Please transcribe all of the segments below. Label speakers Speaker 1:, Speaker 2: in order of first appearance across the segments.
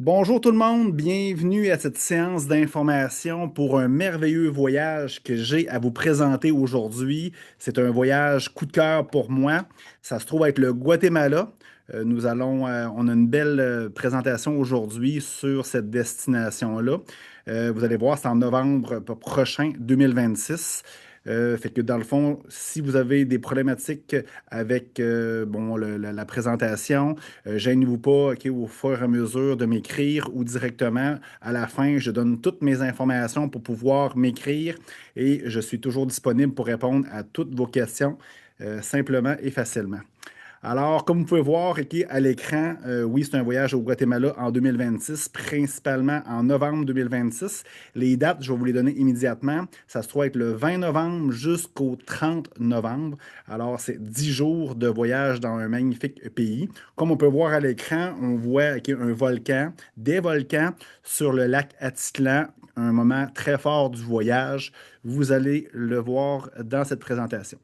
Speaker 1: Bonjour tout le monde, bienvenue à cette séance d'information pour un merveilleux voyage que j'ai à vous présenter aujourd'hui. C'est un voyage coup de cœur pour moi. Ça se trouve être le Guatemala. On a une belle présentation aujourd'hui sur cette destination-là. Vous allez voir, c'est en novembre prochain, 2026. Fait que dans le fond, si vous avez des problématiques avec la présentation, gênez-vous pas, OK, au fur et à mesure de m'écrire ou directement à la fin, je donne toutes mes informations pour pouvoir m'écrire et je suis toujours disponible pour répondre à toutes vos questions simplement et facilement. Alors, comme vous pouvez voir ici à l'écran, oui, c'est un voyage au Guatemala en 2026, principalement en novembre 2026. Les dates, je vais vous les donner immédiatement. Ça se trouve être le 20 novembre jusqu'au 30 novembre. Alors, c'est 10 jours de voyage dans un magnifique pays. Comme on peut voir à l'écran, on voit un volcan, des volcans sur le lac Atitlan, un moment très fort du voyage. Vous allez le voir dans cette présentation.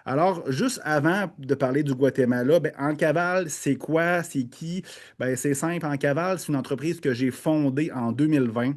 Speaker 1: Alors, juste avant de parler du Guatemala, ben, Encaval, c'est quoi? C'est qui? Ben, c'est simple. Encaval, c'est une entreprise que j'ai fondée en 2020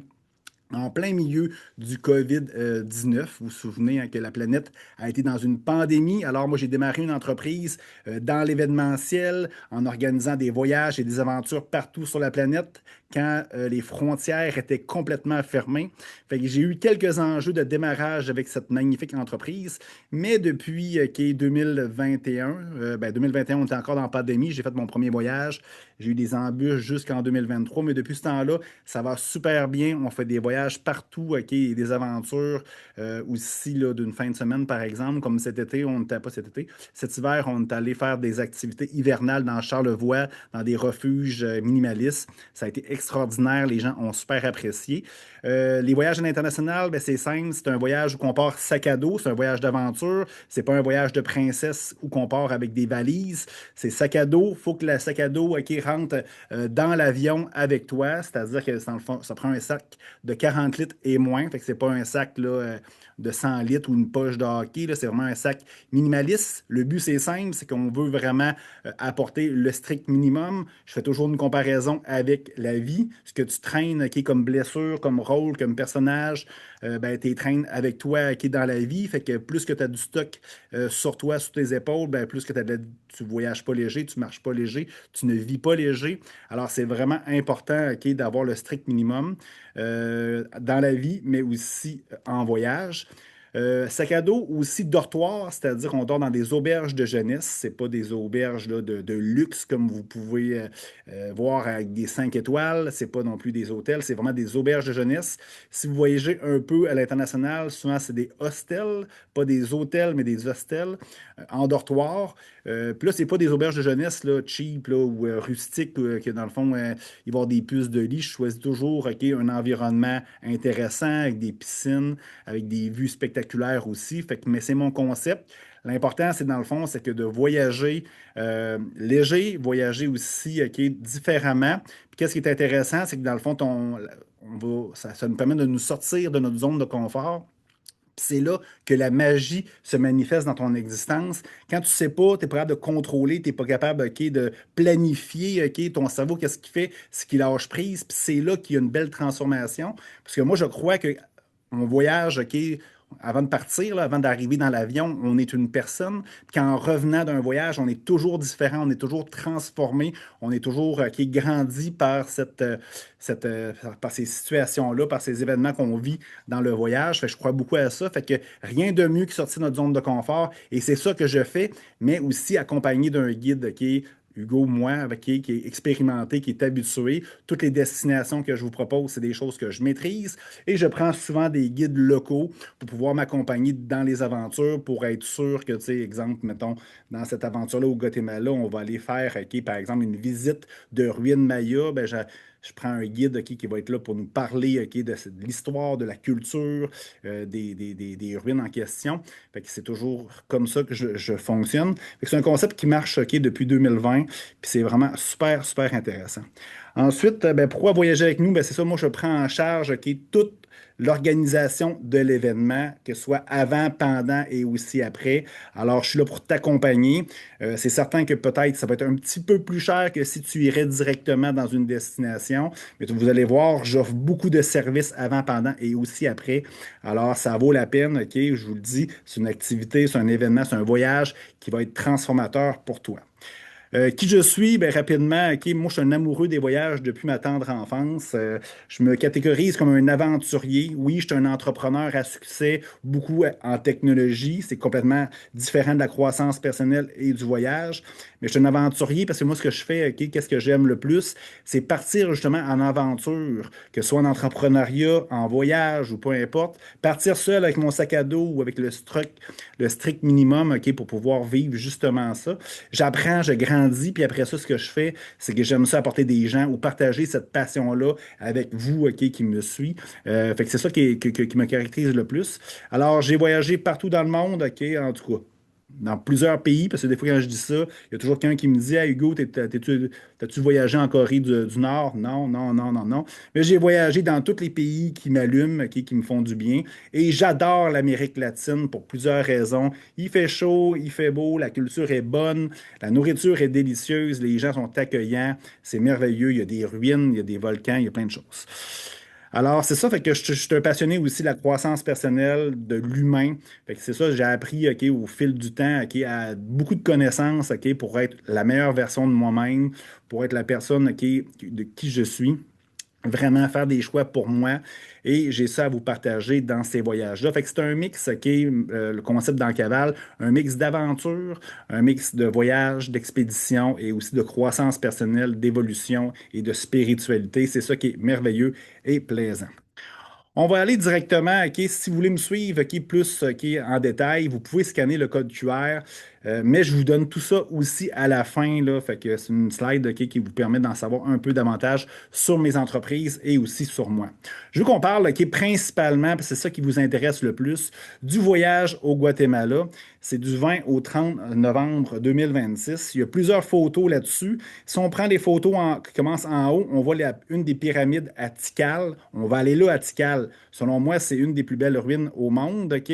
Speaker 1: en plein milieu du COVID-19. Vous vous souvenez hein, que la planète a été dans une pandémie. Alors moi, j'ai démarré une entreprise dans l'événementiel en organisant des voyages et des aventures partout sur la planète quand les frontières étaient complètement fermées. Fait que j'ai eu quelques enjeux de démarrage avec cette magnifique entreprise, mais depuis 2021, 2021, on était encore dans la pandémie, j'ai fait mon premier voyage, j'ai eu des embûches jusqu'en 2023, mais depuis ce temps-là, ça va super bien. On fait des voyages partout, OK, et des aventures aussi là, d'une fin de semaine, par exemple, comme cet été, on n'était pas cet été. Cet hiver, on est allé faire des activités hivernales dans Charlevoix, dans des refuges minimalistes. Ça a été extraordinaire. Les gens ont super apprécié. Les voyages à l'international, ben, c'est simple. C'est un voyage où on part sac à dos. C'est un voyage d'aventure. C'est pas un voyage de princesse où on part avec des valises. C'est sac à dos. Il faut que le sac à dos rentre dans l'avion avec toi. C'est-à-dire que dans le fond, ça prend un sac de 40 litres et moins. Fait que c'est pas un sac là, de 100 litres ou une poche de hockey. Là. C'est vraiment un sac minimaliste. Le but, c'est simple, c'est qu'on veut vraiment apporter le strict minimum. Je fais toujours une comparaison avec la vie. Ce que tu traînes comme blessure, comme rôle, comme personnage, ben, tu les traînes avec toi dans la vie. Fait que plus que tu as du stock sur toi, sur tes épaules, ben, plus que tu voyages pas léger, tu marches pas léger, tu ne vis pas léger. Alors, c'est vraiment important d'avoir le strict minimum dans la vie, mais aussi en voyage. Sac à dos aussi dortoir, c'est-à-dire qu'on dort dans des auberges de jeunesse. C'est pas des auberges là, de luxe comme vous pouvez voir avec des 5 étoiles. C'est pas non plus des hôtels, c'est vraiment des auberges de jeunesse. Si vous voyagez un peu à l'international, souvent c'est des hostels, pas des hôtels, mais des hostels en dortoir. Puis là, c'est pas des auberges de jeunesse là, cheap là, ou rustiques, que dans le fond, il va y avoir des puces de lit. Je choisis toujours un environnement intéressant avec des piscines, avec des vues spectaculaires aussi. Fait que, mais c'est mon concept. L'important, c'est dans le fond, c'est que de voyager léger, voyager aussi différemment. Puis qu'est-ce qui est intéressant, c'est que dans le fond, ça nous permet de nous sortir de notre zone de confort. Puis c'est là que la magie se manifeste dans ton existence. Quand tu sais pas, tu es pas capable de contrôler, tu n'es pas capable de planifier ton cerveau, qu'est-ce qu'il fait, ce qu'il lâche prise. Puis c'est là qu'il y a une belle transformation. Parce que moi, je crois que on voyage, avant de partir, là, avant d'arriver dans l'avion, on est une personne. Puis qu'en revenant d'un voyage, on est toujours différent, on est toujours transformé, on est toujours grandi par par ces situations-là, par ces événements qu'on vit dans le voyage. Fait que je crois beaucoup à ça. Fait que rien de mieux que sortir de notre zone de confort. Et c'est ça que je fais, mais aussi accompagné d'un guide qui est Hugo, moi, qui est expérimenté, qui est habitué. Toutes les destinations que je vous propose, c'est des choses que je maîtrise et je prends souvent des guides locaux pour pouvoir m'accompagner dans les aventures pour être sûr que, tu sais, exemple, mettons, dans cette aventure-là au Guatemala, on va aller faire, par exemple, une visite de ruines Maya. Ben, je prends un guide qui va être là pour nous parler de l'histoire, de la culture, des ruines en question. Fait que c'est toujours comme ça que je fonctionne. Fait que c'est un concept qui marche depuis 2020, puis c'est vraiment super, super intéressant. Ensuite, ben, pourquoi voyager avec nous? Ben, c'est ça, moi, je prends en charge tout. l'organisation de l'événement, que ce soit avant, pendant et aussi après. Alors, je suis là pour t'accompagner. C'est certain que peut-être ça va être un petit peu plus cher que si tu irais directement dans une destination, mais vous allez voir, j'offre beaucoup de services avant, pendant et aussi après. Alors, ça vaut la peine, OK? Je vous le dis, c'est une activité, c'est un événement, c'est un voyage qui va être transformateur pour toi. Qui je suis? Ben, rapidement, OK, moi, je suis un amoureux des voyages depuis ma tendre enfance. Je me catégorise comme un aventurier. Oui, je suis un entrepreneur à succès, beaucoup en technologie. C'est complètement différent de la croissance personnelle et du voyage. Mais je suis un aventurier parce que moi, ce que je fais, OK, qu'est-ce que j'aime le plus? C'est partir justement en aventure, que ce soit en entrepreneuriat, en voyage ou peu importe. Partir seul avec mon sac à dos ou avec le strict minimum, OK, pour pouvoir vivre justement ça. J'apprends, je grandis, puis après ça, ce que je fais, c'est que j'aime ça apporter des gens ou partager cette passion-là avec vous, OK, qui me suit. Fait que c'est ça qui me caractérise le plus. Alors, j'ai voyagé partout dans le monde, OK, en tout cas. Dans plusieurs pays, parce que des fois, quand je dis ça, il y a toujours quelqu'un qui me dit: Hey Hugo, t'as-tu voyagé en Corée du Nord? Non, non, non, non, non. Mais j'ai voyagé dans tous les pays qui m'allument, qui me font du bien. Et j'adore l'Amérique latine pour plusieurs raisons. Il fait chaud, il fait beau, la culture est bonne, la nourriture est délicieuse, les gens sont accueillants, c'est merveilleux, il y a des ruines, il y a des volcans, il y a plein de choses. Alors, c'est ça, fait que je suis un passionné aussi de la croissance personnelle, de l'humain. Fait que c'est ça, j'ai appris, OK, au fil du temps, OK, à beaucoup de connaissances, OK, pour être la meilleure version de moi-même, pour être la personne, OK, de qui je suis, vraiment faire des choix pour moi. Et j'ai ça à vous partager dans ces voyages-là. Fait que c'est un mix, OK, le concept d'Encaval, un mix d'aventure, un mix de voyage, d'expédition et aussi de croissance personnelle, d'évolution et de spiritualité. C'est ça qui est merveilleux et plaisant. On va aller directement, OK, si vous voulez me suivre, OK, plus, OK, en détail, vous pouvez scanner le code QR, mais je vous donne tout ça aussi à la fin, là, fait que c'est une slide, OK, qui vous permet d'en savoir un peu davantage sur mes entreprises et aussi sur moi. Je veux qu'on parle, OK, principalement, parce que c'est ça qui vous intéresse le plus, du voyage au Guatemala. C'est du 20 au 30 novembre 2026. Il y a plusieurs photos là-dessus. Si on prend des photos qui commencent en haut, on voit une des pyramides à Tikal. On va aller là à Tikal. Selon moi, c'est une des plus belles ruines au monde, OK?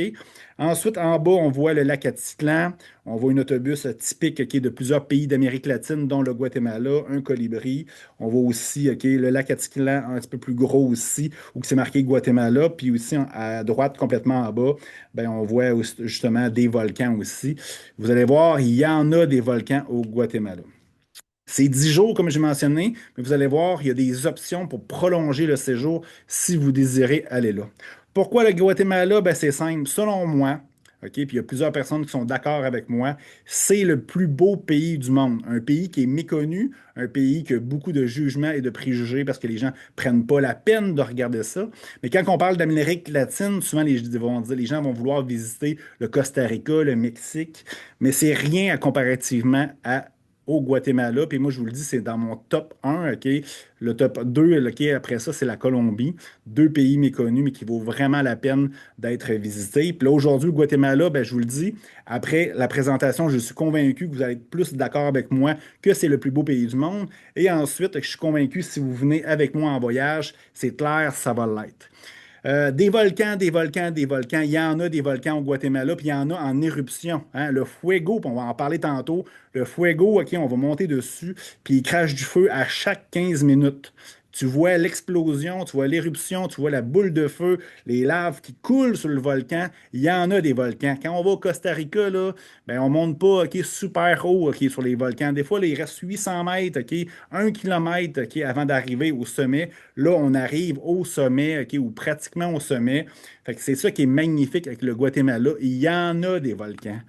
Speaker 1: Ensuite, en bas, on voit le lac Atitlan. On voit un autobus typique, OK, de plusieurs pays d'Amérique latine, dont le Guatemala, un colibri. On voit aussi, OK, le lac Atitlan, un petit peu plus gros aussi, où c'est marqué Guatemala. Puis aussi, à droite, complètement en bas, ben, on voit justement des volcans aussi. Vous allez voir, il y en a des volcans au Guatemala. C'est 10 jours, comme j'ai mentionné, mais vous allez voir, il y a des options pour prolonger le séjour si vous désirez aller là. Pourquoi le Guatemala? Ben, c'est simple. Selon moi, OK, puis il y a plusieurs personnes qui sont d'accord avec moi, c'est le plus beau pays du monde. Un pays qui est méconnu, un pays qui a beaucoup de jugements et de préjugés parce que les gens ne prennent pas la peine de regarder ça. Mais quand on parle d'Amérique latine, souvent les gens vont vouloir visiter le Costa Rica, le Mexique, mais c'est rien à comparativement au Guatemala. Puis moi, je vous le dis, c'est dans mon top 1, OK? Le top 2, OK, après ça, c'est la Colombie. Deux pays méconnus, mais qui vaut vraiment la peine d'être visités. Puis là, aujourd'hui, le Guatemala, ben, je vous le dis, après la présentation, je suis convaincu que vous allez être plus d'accord avec moi que c'est le plus beau pays du monde. Et ensuite, je suis convaincu, si vous venez avec moi en voyage, c'est clair, ça va l'être. Des volcans, des volcans, des volcans. Il y en a des volcans au Guatemala, puis il y en a en éruption, hein. Le Fuego, puis on va en parler tantôt. Le Fuego, OK, on va monter dessus, puis il crache du feu à chaque 15 minutes. Tu vois l'explosion, tu vois l'éruption, tu vois la boule de feu, les laves qui coulent sur le volcan. Il y en a des volcans. Quand on va au Costa Rica, là, ben, on monte pas, OK, super haut, OK, sur les volcans. Des fois, là, il reste 800 mètres, OK, 1 kilomètre, OK, avant d'arriver au sommet. Là, on arrive au sommet, OK, ou pratiquement au sommet. Fait que c'est ça qui est magnifique avec le Guatemala. Il y en a des volcans.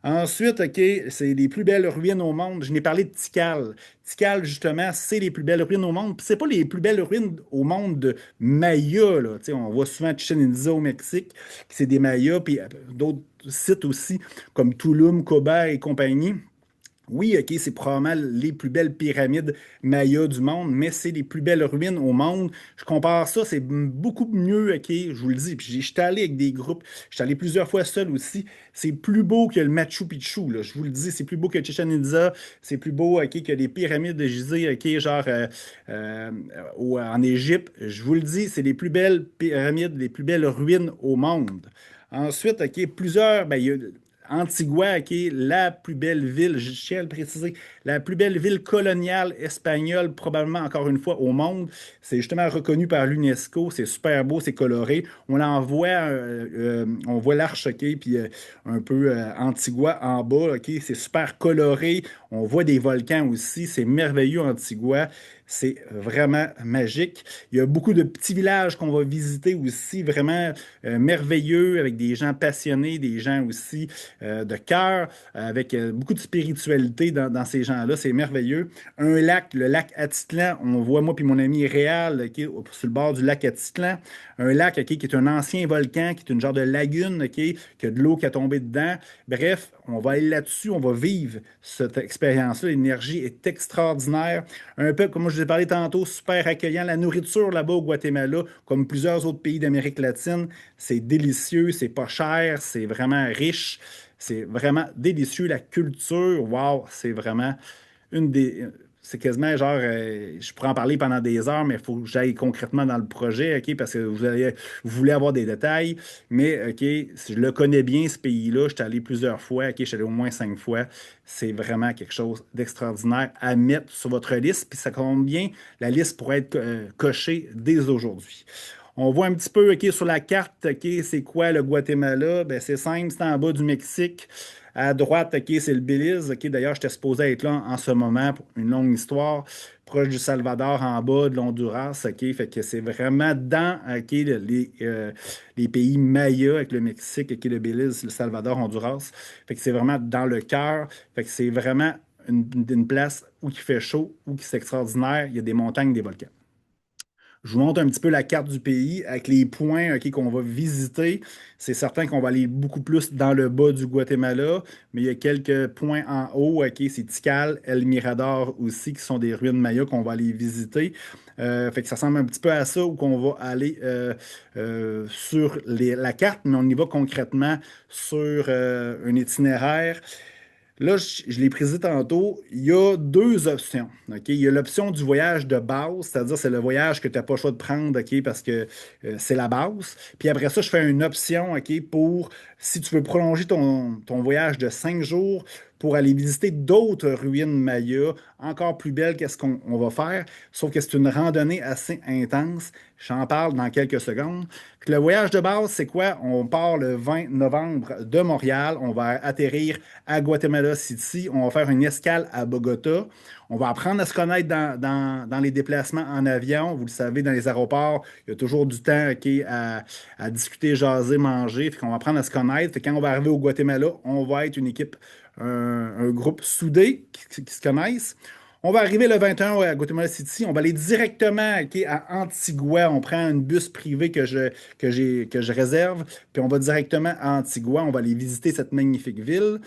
Speaker 1: Ensuite, OK, c'est les plus belles ruines au monde. Je n'ai parlé de Tikal. Tikal, justement, c'est les plus belles ruines au monde. Puis c'est pas les plus belles ruines au monde de Maya, là. Tu sais, on voit souvent Chichen Itza au Mexique, que c'est des Mayas, puis d'autres sites aussi, comme Tulum, Coba et compagnie. Oui, OK, c'est probablement les plus belles pyramides mayas du monde, mais c'est les plus belles ruines au monde. Je compare ça, c'est beaucoup mieux, OK, je vous le dis. Puis j'étais allé avec des groupes, j'étais allé plusieurs fois seul aussi. C'est plus beau que le Machu Picchu, là, je vous le dis. C'est plus beau que Chichen Itza, c'est plus beau, OK, que les pyramides de Gizeh, OK, genre euh, en Égypte. Je vous le dis, c'est les plus belles pyramides, les plus belles ruines au monde. Ensuite, OK, ben, il y a Antigua, qui est la plus belle ville, je tiens à le préciser, la plus belle ville coloniale espagnole, probablement encore une fois au monde. C'est justement reconnu par l'UNESCO. C'est super beau, c'est coloré. On voit l'arche, OK, puis un peu Antigua en bas, OK. C'est super coloré. On voit des volcans aussi. C'est merveilleux, Antigua. C'est vraiment magique. Il y a beaucoup de petits villages qu'on va visiter aussi, vraiment merveilleux, avec des gens passionnés, des gens aussi de cœur, avec beaucoup de spiritualité dans ces gens-là. C'est merveilleux. Un lac, le lac Atitlan, on voit moi puis mon ami Réal qui est sur le bord du lac Atitlan. Un lac qui est un ancien volcan, qui est une genre de lagune, qui a de l'eau qui a tombé dedans. Bref, on va aller là-dessus, on va vivre cette expérience-là. L'énergie est extraordinaire. Un peu, comme je vous ai parlé tantôt, super accueillant. La nourriture là-bas au Guatemala, comme plusieurs autres pays d'Amérique latine, c'est délicieux, c'est pas cher, c'est vraiment riche. C'est vraiment délicieux. La culture, wow, c'est vraiment une des. C'est quasiment genre, je pourrais en parler pendant des heures, mais il faut que j'aille concrètement dans le projet, OK, parce que vous voulez avoir des détails. Mais, OK, si je le connais bien, ce pays-là, je suis allé plusieurs fois, OK, je suis allé au moins 5 fois. C'est vraiment quelque chose d'extraordinaire à mettre sur votre liste. Puis ça compte bien, la liste pourrait être cochée dès aujourd'hui. On voit un petit peu, OK, sur la carte, OK, c'est quoi le Guatemala? Ben, c'est simple, c'est en bas du Mexique. À droite, OK, c'est le Belize. OK, d'ailleurs, j'étais supposé être là en ce moment pour une longue histoire. Proche du Salvador, en bas de l'Honduras. OK, fait que c'est vraiment dans, OK, les pays mayas avec le Mexique, OK, le Belize, le Salvador, Honduras. Fait que c'est vraiment dans le cœur. Fait que c'est vraiment une place où il fait chaud, où c'est extraordinaire. Il y a des montagnes, des volcans. Je vous montre un petit peu la carte du pays avec les points ok, qu'on va visiter. C'est certain qu'on va aller beaucoup plus dans le bas du Guatemala, mais il y a quelques points en haut. Ok, c'est Tikal, El Mirador aussi, qui sont des ruines mayas qu'on va aller visiter. Fait que ça ressemble un petit peu à ça où qu'on va aller sur la carte, mais on y va concrètement sur un itinéraire. Là, je l'ai précisé tantôt, il y a deux options. OK? Il y a l'option du voyage de base, c'est-à-dire c'est le voyage que tu n'as pas le choix de prendre OK? Parce que c'est la base. Puis après ça, je fais une option OK? Pour si tu veux prolonger ton voyage de 5 jours pour aller visiter d'autres ruines mayas, encore plus belles qu'est-ce qu'on va faire, sauf que c'est une randonnée assez intense. J'en parle dans quelques secondes. Le voyage de base, c'est quoi? On part le 20 novembre de Montréal. On va atterrir à Guatemala City. On va faire une escale à Bogota. On va apprendre à se connaître dans les déplacements en avion. Vous le savez, dans les aéroports, il y a toujours du temps OK, à discuter, jaser, manger. Fait qu'on va apprendre à se connaître. Fait que quand on va arriver au Guatemala, on va être une équipe, un groupe soudé qui se connaissent. On va arriver le 21 à Guatemala City. On va aller directement OK, à Antigua. On prend un bus privé que je réserve. Puis on va directement à Antigua. On va aller visiter cette magnifique ville.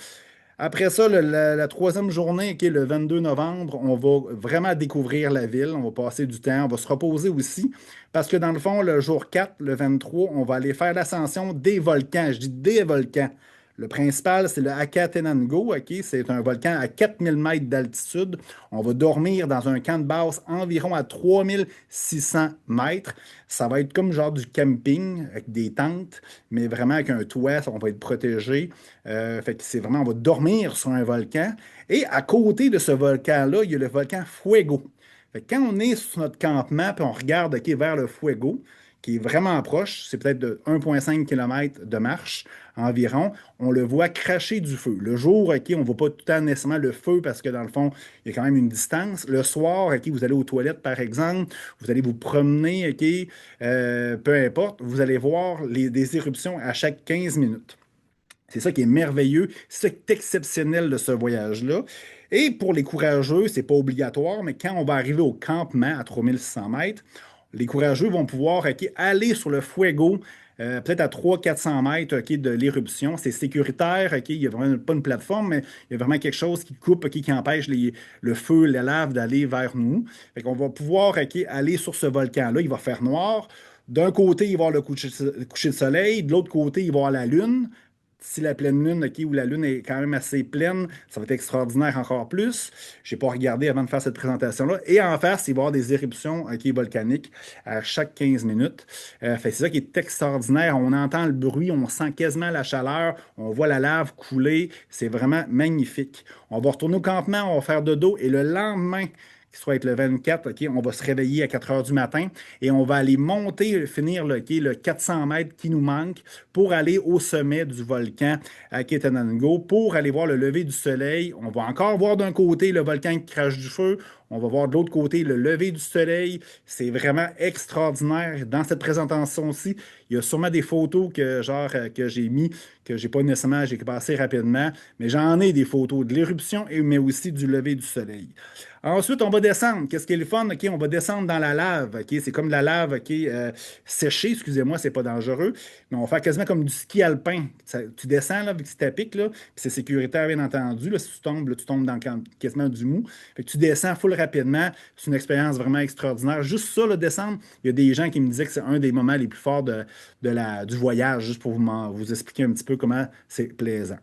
Speaker 1: Après ça, la troisième journée, qui est le 22 novembre, on va vraiment découvrir la ville. On va passer du temps. On va se reposer aussi. Parce que dans le fond, le jour 4, le 23, on va aller faire l'ascension des volcans. Je dis des volcans. Le principal, c'est le Acatenango. OK? C'est un volcan à 4000 mètres d'altitude. On va dormir dans un camp de base environ à 3600 mètres. Ça va être comme genre du camping avec des tentes, mais vraiment avec un toit. On va être protégé. Fait que c'est vraiment, on va dormir sur un volcan. Et à côté de ce volcan-là, il y a le volcan Fuego. Fait que quand on est sur notre campement puis on regarde OK, vers le Fuego, qui est vraiment proche, c'est peut-être de 1,5 km de marche environ, on le voit cracher du feu. Le jour, OK, on ne voit pas tout le temps nécessairement le feu parce que dans le fond, il y a quand même une distance. Le soir, OK, vous allez aux toilettes, par exemple, vous allez vous promener, OK, peu importe, vous allez voir des éruptions à chaque 15 minutes. C'est ça qui est merveilleux, c'est ça qui est exceptionnel de ce voyage-là. Et pour les courageux, c'est pas obligatoire, mais quand on va arriver au campement à 3600 mètres, les courageux vont pouvoir OK, aller sur le Fuego peut-être à 300-400 mètres ok, de l'éruption. C'est sécuritaire, ok, il n'y a vraiment pas une plateforme, mais il y a vraiment quelque chose qui coupe, ok, qui empêche le feu, la lave d'aller vers nous. Fait qu'on va pouvoir ok, aller sur ce volcan-là. Il va faire noir. D'un côté, il va y avoir le coucher de soleil. De l'autre côté, il va y avoir la lune. Si la pleine lune, OK, où la lune est quand même assez pleine, ça va être extraordinaire encore plus. Je n'ai pas regardé avant de faire cette présentation-là. Et en face, il va y avoir des éruptions, OK, volcaniques à chaque 15 minutes. C'est ça qui est extraordinaire. On entend le bruit, on sent quasiment la chaleur, on voit la lave couler. C'est vraiment magnifique. On va retourner au campement, on va faire dodo et le lendemain, qui soit être le 24, OK, on va se réveiller à 4 heures du matin et on va aller monter, finir OK, le 400 mètres qui nous manque pour aller au sommet du volcan à Ketanango pour aller voir le lever du soleil. On va encore voir d'un côté le volcan qui crache du feu. On va voir de l'autre côté le lever du soleil. C'est vraiment extraordinaire. Dans cette présentation-ci, il y a sûrement des photos que j'ai mis, que j'ai pas nécessairement, j'ai passé rapidement, mais j'en ai des photos de l'éruption, mais aussi du lever du soleil. Ensuite, on va descendre. Qu'est-ce qui est le fun? OK, on va descendre dans la lave. OK, c'est comme de la lave OK, séchée, excusez-moi, c'est pas dangereux, mais on va faire quasiment comme du ski alpin. Tu descends là, vu que c'est à pic, là, puis c'est sécuritaire, bien entendu. Là, si tu tombes, là, tu tombes dans quasiment du mou. Fait que tu descends full rapidement. C'est une expérience vraiment extraordinaire. Juste ça, le descendre, il y a des gens qui me disaient que c'est un des moments les plus forts du voyage, juste pour vous expliquer un petit peu comment c'est plaisant.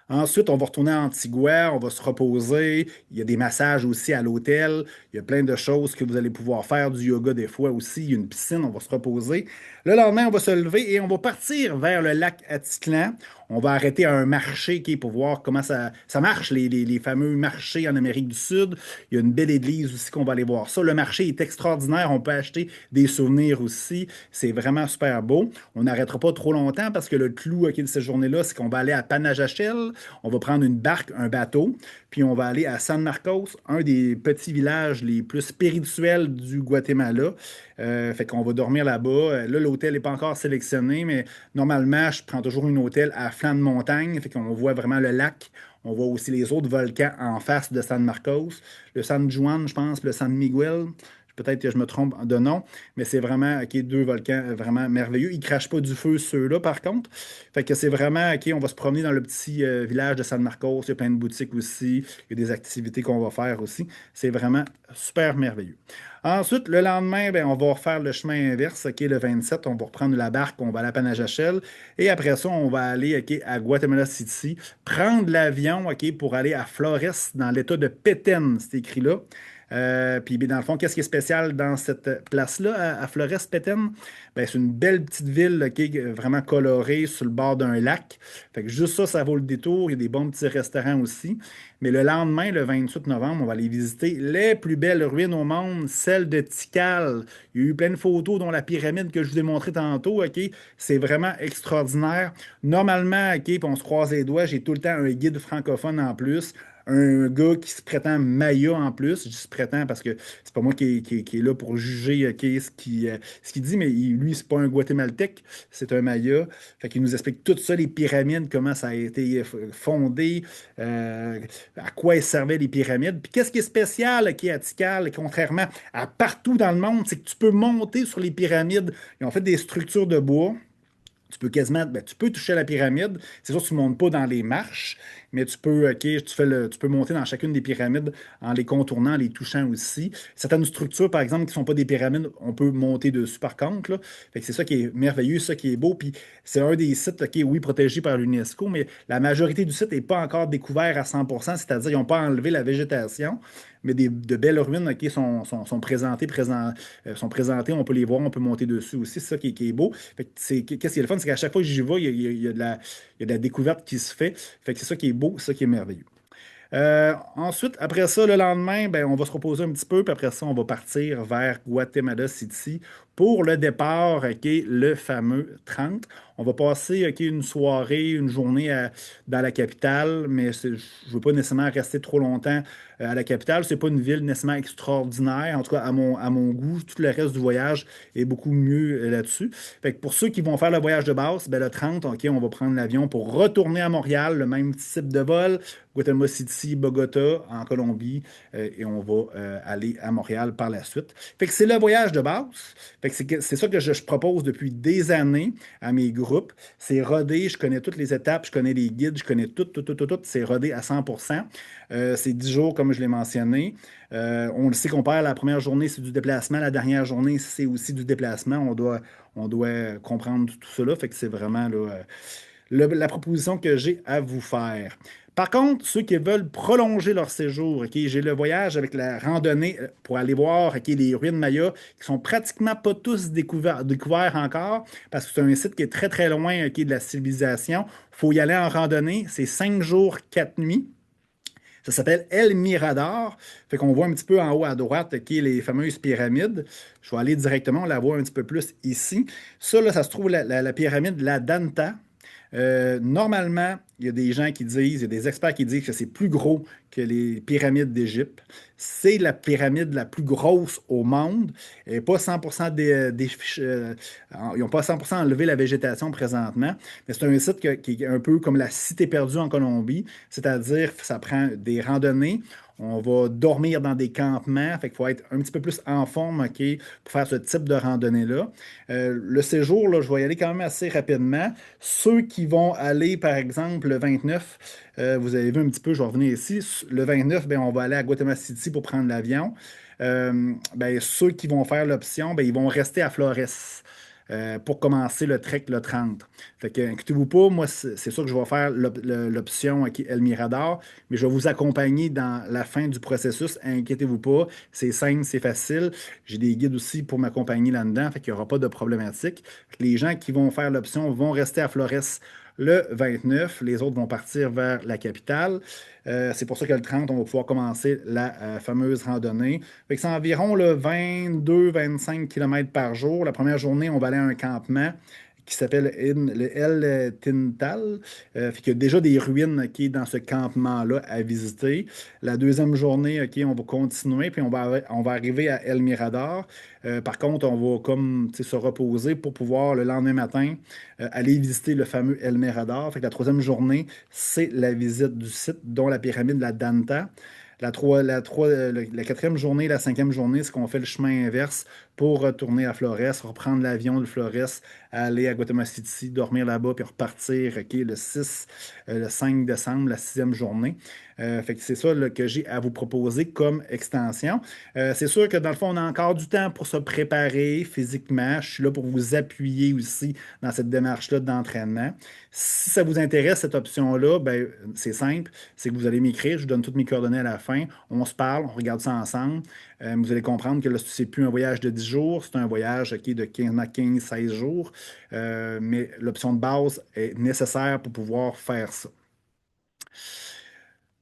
Speaker 1: Ensuite, on va retourner à Antigua, on va se reposer. Il y a des massages aussi à l'hôtel. Il y a plein de choses que vous allez pouvoir faire, du yoga des fois aussi. Il y a une piscine, on va se reposer. Le lendemain, on va se lever et on va partir vers le lac Atitlan. On va arrêter à un marché qui est pour voir comment ça marche, les fameux marchés en Amérique du Sud. Il y a une belle église aussi qu'on va aller voir ça. Le marché est extraordinaire. On peut acheter des souvenirs aussi. C'est vraiment super beau. On n'arrêtera pas trop longtemps parce que le clou de cette journée-là, c'est qu'on va aller à Panajachel. On va prendre une barque, un bateau, puis on va aller à San Marcos, un des petits villages les plus spirituels du Guatemala. Fait qu'on va dormir là-bas. Là, l'hôtel n'est pas encore sélectionné, mais normalement, je prends toujours un hôtel à flanc de montagne. Fait qu'on voit vraiment le lac. On voit aussi les autres volcans en face de San Marcos. Le San Juan, je pense, le San Miguel. Peut-être que je me trompe de nom, mais c'est vraiment ok, deux volcans vraiment merveilleux. Ils ne crachent pas du feu, ceux-là, par contre. Fait que c'est vraiment, OK, on va se promener dans le petit village de San Marcos. Il y a plein de boutiques aussi. Il y a des activités qu'on va faire aussi. C'est vraiment super merveilleux. Ensuite, le lendemain, ben, on va refaire le chemin inverse, OK, le 27. On va reprendre la barque, on va aller à Panajachel. Et après ça, on va aller OK, à Guatemala City, prendre l'avion OK, pour aller à Flores, dans l'état de Petén, c'est écrit là. Puis ben, dans le fond, qu'est-ce qui est spécial dans cette place-là, à Flores-Petén? Ben, c'est une belle petite ville là, qui est vraiment colorée sur le bord d'un lac. Fait que juste ça, ça vaut le détour. Il y a des bons petits restaurants aussi. Mais le lendemain, le 28 novembre, on va aller visiter les plus belles ruines au monde, celle de Tikal. Il y a eu plein de photos, dont la pyramide que je vous ai montré tantôt. OK? C'est vraiment extraordinaire. Normalement, OK, puis on se croise les doigts, j'ai tout le temps un guide francophone en plus, un gars qui se prétend Maya en plus. Je dis se prétend parce que c'est pas moi qui est là pour juger OK, ce qu'il dit, mais lui, c'est pas un Guatémaltèque, c'est un Maya. Fait qu'il nous explique tout ça, les pyramides, comment ça a été fondé, à quoi servaient les pyramides. Puis qu'est-ce qui est spécial OK, à Tikal, contrairement à partout dans le monde, c'est que tu peux monter sur les pyramides. Ils ont fait des structures de bois. Tu peux quasiment, ben, tu peux toucher à la pyramide. C'est sûr que tu ne montes pas dans les marches, mais tu peux, OK, tu peux monter dans chacune des pyramides en les contournant, en les touchant aussi. Certaines structures, par exemple, qui ne sont pas des pyramides, on peut monter dessus par contre, là. Fait que c'est ça qui est merveilleux, ça qui est beau. Puis c'est un des sites, OK, oui, protégés par l'UNESCO, mais la majorité du site n'est pas encore découvert à 100%, c'est-à-dire qu'ils n'ont pas enlevé la végétation, mais de belles ruines, OK, sont sont présentées, on peut les voir, on peut monter dessus aussi. C'est ça qui est beau. Fait que qu'est-ce qui est le fun, c'est qu'à chaque fois que j'y vais, il y a de la découverte qui se fait. Fait que c'est ça qui est beau, c'est ça qui est merveilleux. Ensuite, après ça, le lendemain, ben, on va se reposer un petit peu, puis après ça, on va partir vers Guatemala City pour le départ, OK, le fameux 30. On va passer OK, une soirée, une journée dans la capitale, mais je ne veux pas nécessairement rester trop longtemps à la capitale. C'est pas une ville nécessairement extraordinaire, en tout cas à mon goût. Tout le reste du voyage est beaucoup mieux là-dessus. Fait que pour ceux qui vont faire le voyage de base, ben, le 30, OK, on va prendre l'avion pour retourner à Montréal, le même type de vol. Guatemala City, Bogota, en Colombie, et on va aller à Montréal par la suite. Fait que c'est le voyage de base. Fait que c'est ça que je propose depuis des années à mes groupes. C'est rodé, je connais toutes les étapes, je connais les guides, je connais tout. C'est rodé à 100%. C'est 10 jours, comme je l'ai mentionné. On le sait qu'on perd la première journée, c'est du déplacement. La dernière journée, c'est aussi du déplacement. On doit comprendre tout cela. Fait que c'est vraiment là, la proposition que j'ai à vous faire. Par contre, ceux qui veulent prolonger leur séjour, OK, j'ai le voyage avec la randonnée pour aller voir OK, les ruines Maya qui sont pratiquement pas tous découverts encore parce que c'est un site qui est très très loin OK, de la civilisation. Il faut y aller en randonnée. C'est 5 jours, 4 nuits. Ça s'appelle El Mirador. Fait qu'on voit un petit peu en haut à droite OK, les fameuses pyramides. Je vais aller directement, on la voit un petit peu plus ici. Ça, là, ça se trouve la pyramide La Danta. Normalement, il y a des gens qui disent, il y a des experts qui disent que c'est plus gros que les pyramides d'Égypte. C'est la pyramide la plus grosse au monde. Elle n'est pas 100% ils n'ont pas 100% enlevé la végétation présentement, mais c'est un site qui est un peu comme la cité perdue en Colombie, c'est-à-dire que ça prend des randonnées. On va dormir dans des campements, fait qu'il faut être un petit peu plus en forme, OK, pour faire ce type de randonnée-là. Le séjour, là, je vais y aller quand même assez rapidement. Ceux qui vont aller, par exemple, le 29, vous avez vu un petit peu, je vais revenir ici. Le 29, ben, on va aller à Guatemala City pour prendre l'avion. Ben, ceux qui vont faire l'option, ben, ils vont rester à Flores pour commencer le trek le 30. Fait que, inquiétez-vous pas, moi, c'est sûr que je vais faire l'option qui est El Mirador, mais je vais vous accompagner dans la fin du processus. Inquiétez-vous pas, c'est simple, c'est facile. J'ai des guides aussi pour m'accompagner là-dedans, fait qu'il n'y aura pas de problématique. Fait que les gens qui vont faire l'option vont rester à Flores le 29. Les autres vont partir vers la capitale. C'est pour ça que le 30, on va pouvoir commencer la fameuse randonnée. Fait que c'est environ 22-25 km par jour. La première journée, on va aller à un campement qui s'appelle le El Tintal. Fait qu'il y a déjà des ruines OK, dans ce campement-là à visiter. La deuxième journée, OK, on va continuer, puis on va arriver à El Mirador. Par contre, on va comme tu sais, se reposer pour pouvoir le lendemain matin aller visiter le fameux El Mirador. Fait que la troisième journée, c'est la visite du site, dont la pyramide de la Danta. La quatrième journée, la cinquième journée, c'est qu'on fait le chemin inverse pour retourner à Flores, reprendre l'avion de Flores, aller à Guatemala City, dormir là-bas, puis repartir OK, le 5 décembre, la sixième journée. Fait que c'est ça là, que j'ai à vous proposer comme extension. C'est sûr que dans le fond, on a encore du temps pour se préparer physiquement. Je suis là pour vous appuyer aussi dans cette démarche-là d'entraînement. Si ça vous intéresse, cette option-là, ben, c'est simple. C'est que vous allez m'écrire, je vous donne toutes mes coordonnées à la fin. On se parle, on regarde ça ensemble. Vous allez comprendre que là, c'est plus un voyage de 10 jours, c'est un voyage OK, de 15 16 jours. Mais l'option de base est nécessaire pour pouvoir faire ça.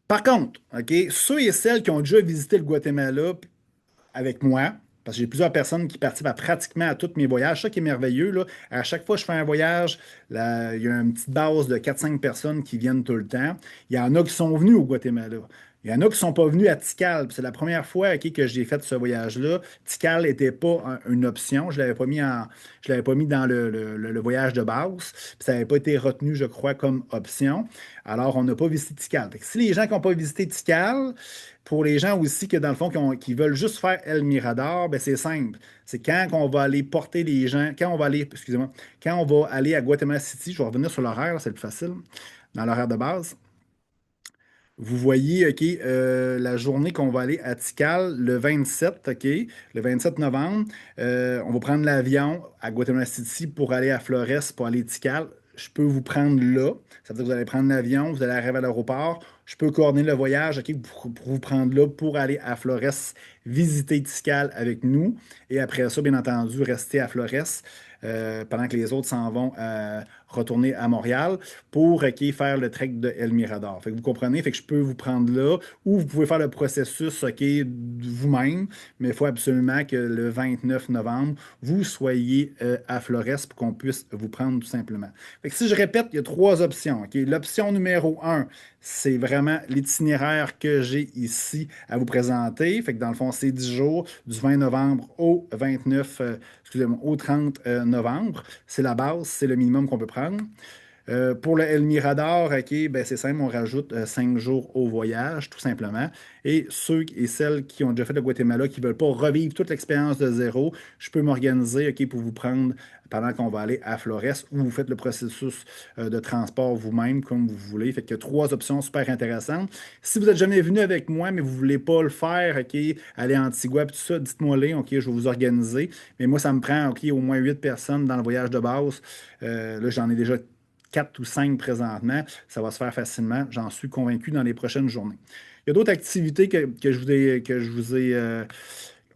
Speaker 1: Par contre, OK, ceux et celles qui ont déjà visité le Guatemala avec moi, parce que j'ai plusieurs personnes qui participent à pratiquement à tous mes voyages. Ça qui est merveilleux, là. À chaque fois que je fais un voyage, là, il y a une petite base de 4-5 personnes qui viennent tout le temps. Il y en a qui sont venus au Guatemala. Il y en a qui ne sont pas venus à Tikal. Puis c'est la première fois ok, que j'ai fait ce voyage-là. Tikal n'était pas une option. Je l'avais pas mis dans le voyage de base. Puis ça n'avait pas été retenu, je crois, comme option. Alors, on n'a pas visité Tikal. Fait que si les gens qui n'ont pas visité Tikal, pour les gens aussi que dans le fond, qui veulent juste faire El Mirador, ben c'est simple. C'est quand on va aller porter les gens, quand on va aller, excusez-moi, quand on va aller à Guatemala City, je vais revenir sur l'horaire, là, c'est le plus facile, dans l'horaire de base. Vous voyez, OK, la journée qu'on va aller à Tikal, le 27, OK, le 27 novembre, on va prendre l'avion à Guatemala City pour aller à Flores, pour aller à Tikal. Je peux vous prendre là. Ça veut dire que vous allez prendre l'avion, vous allez arriver à l'aéroport. Je peux coordonner le voyage, OK, pour vous prendre là pour aller à Flores, visiter Tikal avec nous. Et après ça, bien entendu, rester à Flores pendant que les autres s'en vont retourner à Montréal pour OK, faire le trek de El Mirador. Fait que vous comprenez, fait que je peux vous prendre là ou vous pouvez faire le processus OK, vous-même, mais il faut absolument que le 29 novembre, vous soyez à Flores pour qu'on puisse vous prendre tout simplement. Fait que si je répète, il y a trois options. OK? L'option numéro un, c'est vraiment l'itinéraire que j'ai ici à vous présenter. Fait que dans le fond, c'est 10 jours, du 20 novembre au 29, excusez-moi, au 30 novembre. C'est la base, c'est le minimum qu'on peut prendre. Pour le El Mirador, OK, ben c'est simple, on rajoute 5 jours au voyage, tout simplement. Et ceux et celles qui ont déjà fait le Guatemala, qui ne veulent pas revivre toute l'expérience de zéro, je peux m'organiser, OK, pour vous prendre pendant qu'on va aller à Flores, ou vous faites le processus de transport vous-même, comme vous voulez. Fait qu'il y a trois options super intéressantes. Si vous n'êtes jamais venu avec moi, mais vous ne voulez pas le faire, OK, aller à Antigua, puis tout ça, dites-moi-les, OK, je vais vous organiser. Mais moi, ça me prend, OK, au moins 8 personnes dans le voyage de base. Là, j'en ai déjà 4 ou 5 présentement. Ça va se faire facilement. J'en suis convaincu dans les prochaines journées. Il y a d'autres activités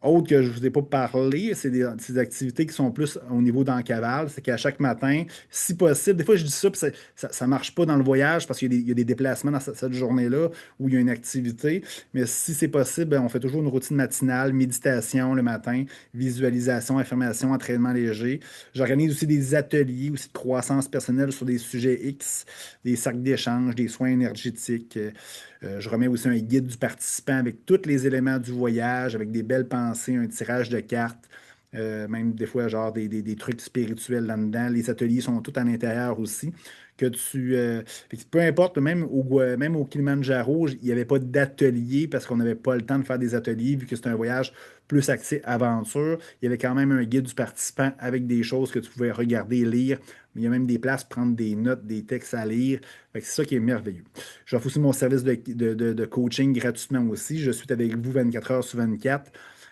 Speaker 1: autres que je ne vous ai pas parlé, c'est des activités qui sont plus au niveau d'Encaval. C'est qu'à chaque matin, si possible, des fois je dis ça, puis ça ne marche pas dans le voyage parce qu'il y a des déplacements dans cette journée-là où il y a une activité. Mais si c'est possible, ben, on fait toujours une routine matinale, méditation le matin, visualisation, affirmation, entraînement léger. J'organise aussi des ateliers aussi de croissance personnelle sur des sujets X, des cercles d'échange, des soins énergétiques. Je remets aussi un guide du participant avec tous les éléments du voyage, avec des belles pensées, un tirage de cartes, même des fois, genre des trucs spirituels là-dedans. Les ateliers sont tout à l'intérieur aussi. Fait que peu importe, même au Kilimanjaro, il n'y avait pas d'atelier parce qu'on n'avait pas le temps de faire des ateliers vu que c'était un voyage plus axé aventure. Il y avait quand même un guide du participant avec des choses que tu pouvais regarder et lire. Mais il y a même des places pour prendre des notes, des textes à lire. Fait que c'est ça qui est merveilleux. J'offre aussi mon service de coaching gratuitement aussi. Je suis avec vous 24 heures sur 24.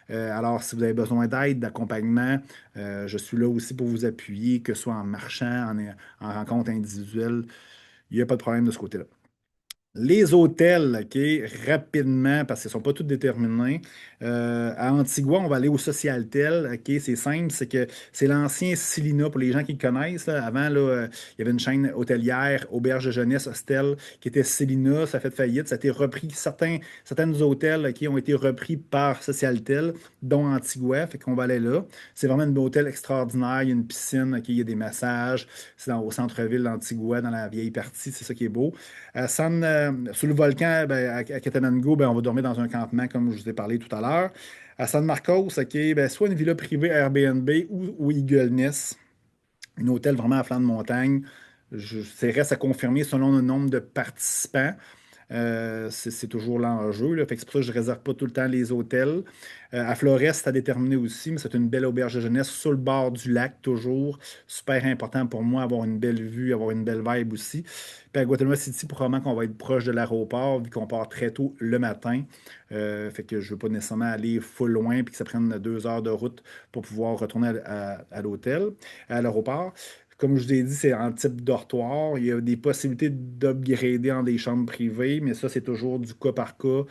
Speaker 1: Alors, si vous avez besoin d'aide, d'accompagnement, je suis là aussi pour vous appuyer, que ce soit en marchant, en rencontre individuelle. Il n'y a pas de problème de ce côté-là. Les hôtels, OK, rapidement, parce qu'ils ne sont pas tous déterminés. À Antigua, on va aller au Socialtel, OK, c'est simple, c'est que c'est l'ancien Silina, pour les gens qui le connaissent, là. Avant, là, il y avait une chaîne hôtelière, auberge de jeunesse, hostel, qui était Silina, ça a fait faillite, ça a été repris, certains hôtels, OK, ont été repris par Socialtel, dont Antigua, fait qu'on va aller là. C'est vraiment un hôtel extraordinaire, il y a une piscine, OK, il y a des massages, c'est au centre-ville d'Antigua, dans la vieille partie, c'est ça qui est beau. Sur le volcan, ben, à Catamango, ben, on va dormir dans un campement, comme je vous ai parlé tout à l'heure. À San Marcos, OK, ben, soit une villa privée Airbnb ou Eagle Nest, un hôtel vraiment à flanc de montagne. C'est reste à confirmer selon le nombre de participants. C'est toujours l'enjeu, là. Fait que c'est pour ça que je ne réserve pas tout le temps les hôtels. À Flores, c'est à déterminer aussi, mais c'est une belle auberge de jeunesse sur le bord du lac, toujours. Super important pour moi, avoir une belle vue, avoir une belle vibe aussi. Puis à Guatemala City, probablement qu'on va être proche de l'aéroport, vu qu'on part très tôt le matin. Fait que je ne veux pas nécessairement aller full loin puis que ça prenne 2 heures de route pour pouvoir retourner à l'hôtel, à l'aéroport. Comme je vous ai dit, c'est en type dortoir. Il y a des possibilités d'upgrader en des chambres privées, mais ça, c'est toujours du cas par cas,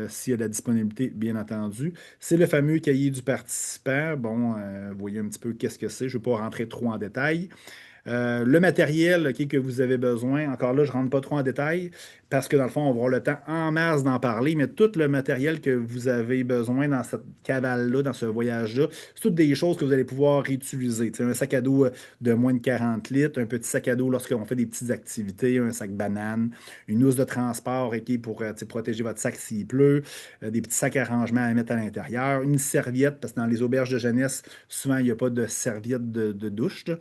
Speaker 1: s'il y a de la disponibilité, bien entendu. C'est le fameux cahier du participant. Bon, vous voyez un petit peu qu'est-ce que c'est. Je ne vais pas rentrer trop en détail. Le matériel, OK, que vous avez besoin, encore là, je ne rentre pas trop en détail parce que dans le fond, on va avoir le temps en masse d'en parler, mais tout le matériel que vous avez besoin dans cette cavale-là, dans ce voyage-là, c'est toutes des choses que vous allez pouvoir réutiliser. Tu sais, un sac à dos de moins de 40 litres, un petit sac à dos lorsqu'on fait des petites activités, un sac banane, une housse de transport OK, pour tu sais, protéger votre sac s'il pleut, des petits sacs à rangement à mettre à l'intérieur, une serviette, parce que dans les auberges de jeunesse, souvent, il n'y a pas de serviette de douche, là.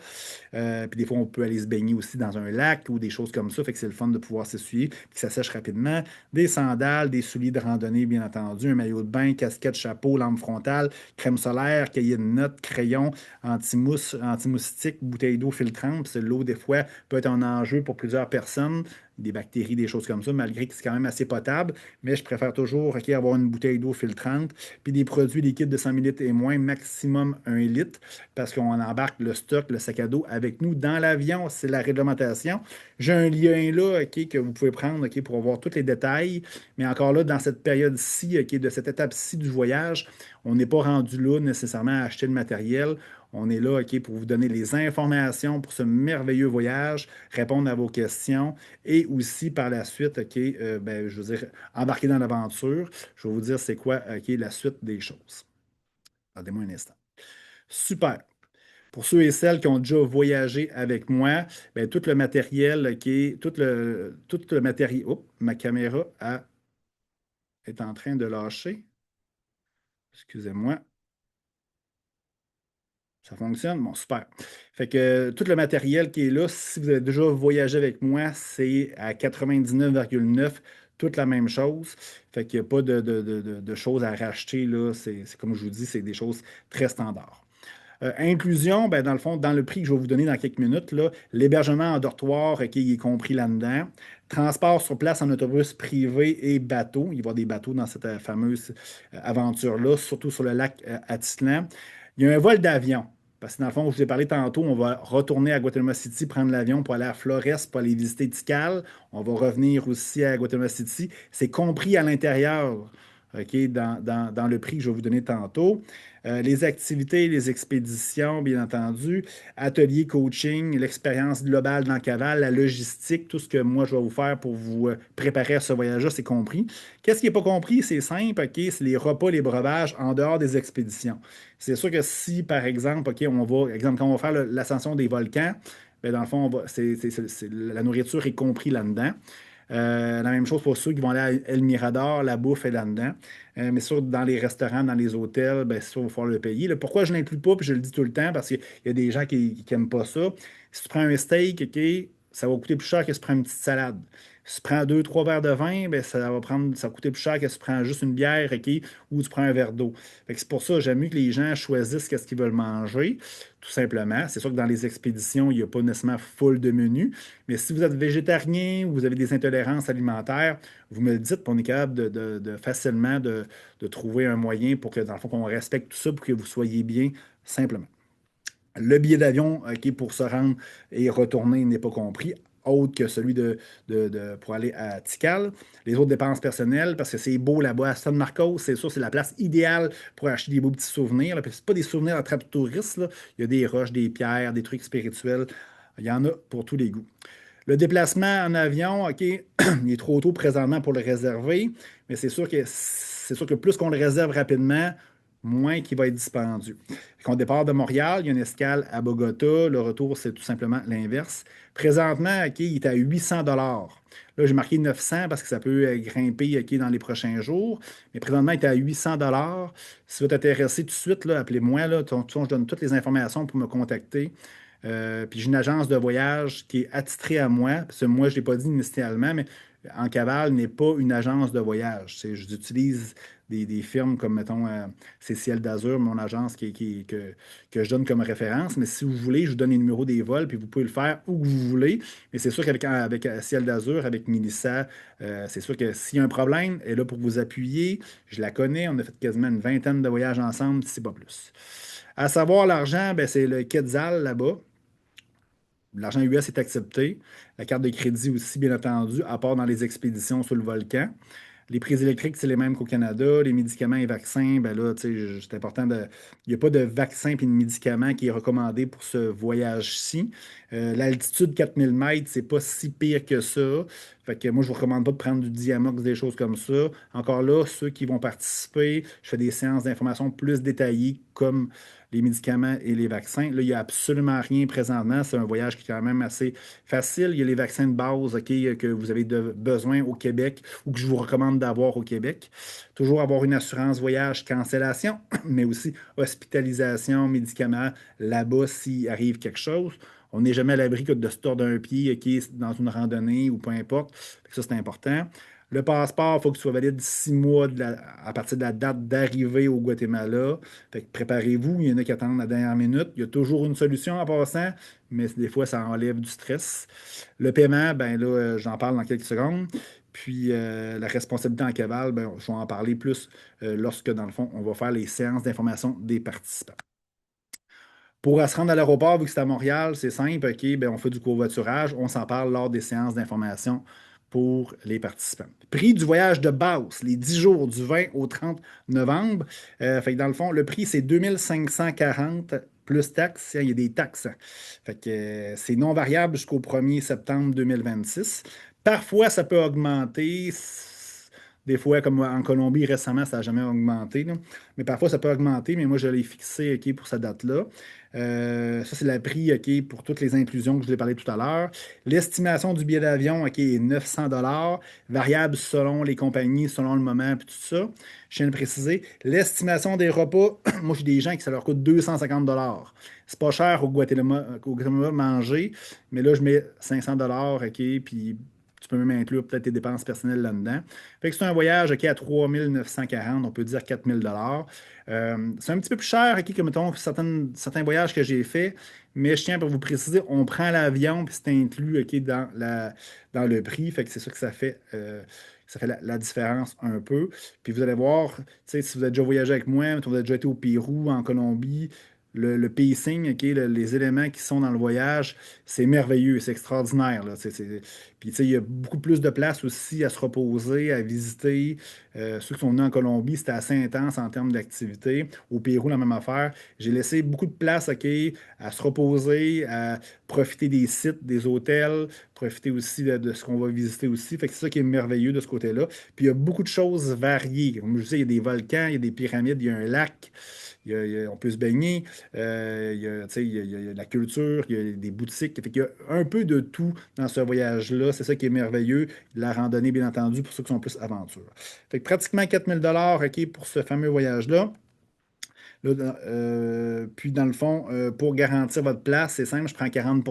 Speaker 1: Puis des fois, on peut aller se baigner aussi dans un lac ou des choses comme ça. Fait que c'est le fun de pouvoir s'essuyer, puis que ça sèche rapidement. Des sandales, des souliers de randonnée, bien entendu, un maillot de bain, casquette, chapeau, lampe frontale, crème solaire, cahier de notes, crayon, anti-mousse, anti-moustique, bouteille d'eau filtrante. Parce que l'eau, des fois, peut être un enjeu pour plusieurs personnes, des bactéries, des choses comme ça, malgré que c'est quand même assez potable. Mais je préfère toujours OK, avoir une bouteille d'eau filtrante, puis des produits liquides de 100 ml et moins, maximum 1 litre parce qu'on embarque le stock, le sac à dos avec nous dans l'avion. C'est la réglementation. J'ai un lien là, OK, que vous pouvez prendre OK, pour voir tous les détails. Mais encore là, dans cette période-ci, OK, de cette étape-ci du voyage, on n'est pas rendu là nécessairement à acheter le matériel. On est là, OK, pour vous donner les informations pour ce merveilleux voyage, répondre à vos questions et aussi par la suite, OK, ben, je veux dire, embarquer dans l'aventure. Je vais vous dire c'est quoi, OK, la suite des choses. Attendez-moi un instant. Super. Pour ceux et celles qui ont déjà voyagé avec moi, ben, tout le matériel tout le matériel. Oups, ma caméra est en train de lâcher. Excusez-moi. Ça fonctionne? Bon, super. Fait que tout le matériel qui est là, si vous avez déjà voyagé avec moi, c'est à 99,9, toute la même chose. Fait qu'il n'y a pas de choses à racheter là. C'est comme je vous dis, c'est des choses très standards. Inclusion, ben, dans le fond, dans le prix que je vais vous donner dans quelques minutes, là, l'hébergement en dortoir, OK, il est compris là-dedans. Transport sur place en autobus privé et bateau. Il va y avoir des bateaux dans cette fameuse aventure-là, surtout sur le lac Atitlan. Il y a un vol d'avion. Parce que dans le fond, je vous ai parlé tantôt, on va retourner à Guatemala City, prendre l'avion pour aller à Flores, pour aller visiter Tikal. On va revenir aussi à Guatemala City. C'est compris à l'intérieur, OK, dans le prix que je vais vous donner tantôt. Les activités, les expéditions, bien entendu, atelier coaching, l'expérience globale dans le cavale, la logistique, tout ce que moi je vais vous faire pour vous préparer à ce voyage-là, c'est compris. Qu'est-ce qui n'est pas compris? C'est simple, OK? C'est les repas, les breuvages en dehors des expéditions. C'est sûr que si, par exemple, OK, exemple, quand on va faire l'ascension des volcans, bien, dans le fond, la nourriture est comprise là-dedans. La même chose pour ceux qui vont aller à El Mirador, la bouffe est là-dedans. Mais sûr, dans les restaurants, dans les hôtels, ben, ça, il va falloir le payer. Là, pourquoi je ne l'inclus pas, puis je le dis tout le temps, parce qu'il y a des gens qui n'aiment pas ça. Si tu prends un steak, OK, ça va coûter plus cher que si tu prends une petite salade. Si tu prends deux, trois verres de vin, ben, ça va coûter plus cher que si tu prends juste une bière, OK, ou tu prends un verre d'eau. Fait que c'est pour ça, j'aime mieux que les gens choisissent ce qu'ils veulent manger, tout simplement. C'est sûr que dans les expéditions, il n'y a pas nécessairement full de menus, mais si vous êtes végétarien ou vous avez des intolérances alimentaires, vous me le dites, puis on est capable facilement de trouver un moyen pour que, dans le fond, qu'on respecte tout ça pour que vous soyez bien, simplement. Le billet d'avion pour se rendre et retourner n'est pas compris, autre que celui pour aller à Tikal. Les autres dépenses personnelles, parce que c'est beau là-bas à San Marcos, c'est sûr, c'est la place idéale pour acheter des beaux petits souvenirs. Ce n'est pas des souvenirs à trappe touriste, là. Il y a des roches, des pierres, des trucs spirituels. Il y en a pour tous les goûts. Le déplacement en avion, OK, il est trop tôt présentement pour le réserver, mais c'est sûr que plus qu'on le réserve rapidement, moins qu'il va être dispendieux. Quand on départ de Montréal, il y a une escale à Bogota. Le retour, c'est tout simplement l'inverse. Présentement, OK, il est à 800 dollars. Là, j'ai marqué 900 parce que ça peut grimper OK, dans les prochains jours. Mais présentement, il est à 800 dollars. Si vous êtes intéressé tout de suite, là, appelez-moi. Là, je donne toutes les informations pour me contacter. Puis j'ai une agence de voyage qui est attitrée à moi, parce que moi, je ne l'ai pas dit initialement, mais En Cavale n'est pas une agence de voyage. J'utilise des firmes comme, mettons, c'est Ciel d'Azur, mon agence que je donne comme référence. Mais si vous voulez, je vous donne les numéros des vols, puis vous pouvez le faire où que vous voulez. Mais c'est sûr qu'avec Ciel d'Azur, avec Mélissa, c'est sûr que s'il y a un problème, elle est là pour vous appuyer. Je la connais, on a fait quasiment une vingtaine de voyages ensemble, si c'est pas plus. À savoir, l'argent, ben, c'est le Quetzal là-bas. L'argent US est accepté. La carte de crédit aussi, bien entendu, à part dans les expéditions sur le volcan. Les prises électriques, c'est les mêmes qu'au Canada. Les médicaments et vaccins, ben là, tu sais, c'est important de. Il n'y a pas de vaccin et de médicament qui est recommandé pour ce voyage-ci. L'altitude 4000 mètres, c'est pas si pire que ça. Fait que moi, je vous recommande pas de prendre du Diamox, des choses comme ça. Encore là, ceux qui vont participer, je fais des séances d'information plus détaillées comme les médicaments et les vaccins. Là, il n'y a absolument rien présentement. C'est un voyage qui est quand même assez facile. Il y a les vaccins de base, OK, que vous avez besoin au Québec ou que je vous recommande d'avoir au Québec. Toujours avoir une assurance voyage cancellation, mais aussi hospitalisation, médicaments là-bas s'il arrive quelque chose. On n'est jamais à l'abri que de se tordre un pied OK, dans une randonnée ou peu importe. Ça, c'est important. Le passeport, il faut qu'il soit valide 6 mois à partir de la date d'arrivée au Guatemala. Fait que préparez-vous, il y en a qui attendent la dernière minute. Il y a toujours une solution en passant, mais des fois, ça enlève du stress. Le paiement, ben là, j'en parle dans quelques secondes. Puis la responsabilité en cavale, ben, je vais en parler plus lorsque, dans le fond, on va faire les séances d'information des participants. Pour se rendre à l'aéroport, vu que c'est à Montréal, c'est simple, OK, ben, on fait du covoiturage, on s'en parle lors des séances d'information pour les participants. Prix du voyage de base, les 10 jours du 20 au 30 novembre. Fait que dans le fond, le prix, c'est 2540 plus taxes. Il y a des taxes. Fait que c'est non variable jusqu'au 1er septembre 2026. Parfois, ça peut augmenter Des fois, comme en Colombie récemment, ça n'a jamais augmenté, là. Mais parfois, ça peut augmenter, mais moi, je l'ai fixé OK, pour cette date-là. Ça, c'est le prix OK, pour toutes les inclusions que je vous ai parlé tout à l'heure. L'estimation du billet d'avion OK, est 900 variable selon les compagnies, selon le moment, puis tout ça. Je tiens à le préciser. L'estimation des repas, moi, j'ai des gens qui ça leur coûte 250 C'est pas cher au Guatemala manger, mais là, je mets 500 OK, puis tu peux même inclure peut-être tes dépenses personnelles là-dedans. Fait que c'est un voyage OK, à 3 940, on peut dire 4 000 c'est un petit peu plus cher OK, que, mettons, certains voyages que j'ai faits, mais je tiens à vous préciser, on prend l'avion, puis c'est inclus OK, dans le prix. Fait que c'est ça que ça fait la différence un peu. Puis vous allez voir, tu sais, si vous avez déjà voyagé avec moi, mettons, vous avez déjà été au Pérou, en Colombie, le pacing, OK, les éléments qui sont dans le voyage, c'est merveilleux, c'est extraordinaire, là. Puis, tu sais, il y a beaucoup plus de place aussi à se reposer, à visiter. Ceux qui sont venus en Colombie, c'était assez intense en termes d'activité. Au Pérou, la même affaire. J'ai laissé beaucoup de place, OK, à se reposer, à profiter des sites, des hôtels, profiter aussi de ce qu'on va visiter aussi. Fait que c'est ça qui est merveilleux de ce côté-là. Puis, il y a beaucoup de choses variées. Comme je disais, il y a des volcans, il y a des pyramides, il y a un lac. On peut se baigner, tu sais, il y a de la culture, il y a des boutiques. Fait qu'il y a un peu de tout dans ce voyage-là. C'est ça qui est merveilleux. La randonnée, bien entendu, pour ceux qui sont plus aventure. Fait que pratiquement 4 000 OK, pour ce fameux voyage-là. Là, puis, dans le fond, pour garantir votre place, c'est simple, je prends 40.